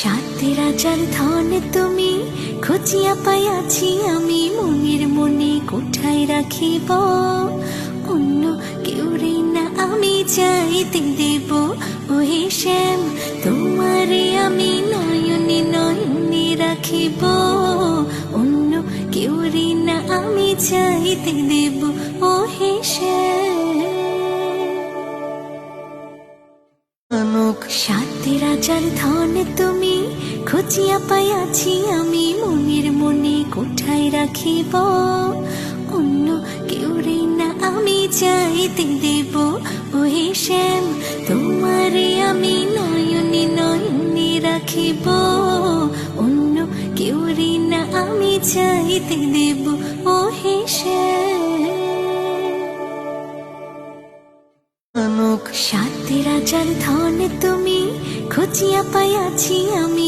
সাত রাজার ধন তুমি খুঁজিয়া পাইয়াছি আমি, মনের মনে কোঠায় রাখিব অন্য কেউ না আমি চাইতে দেব। ওহে শ্যাম তোমারে আমি নয়নে নয়নে রাখিব, অন্য কেউ না আমি চাইতে দেব। ওহে শ্যাম সাত রাজার ধন তুমি খুঁজিয়া পাইয়াছি আমি, মনের মনে কোঠায় রাখিব অন্য কেউ না আমি চাইতে দেব। ওহে শ্যাম তোমারে আমি নয়নে নয়নে রাখিব, অন্য কেউ না আমি চাইতে দেব। ওহে শ্যাম সাত রাজার ধন তুমি খুঁজিয়া পাইয়াছি আমি,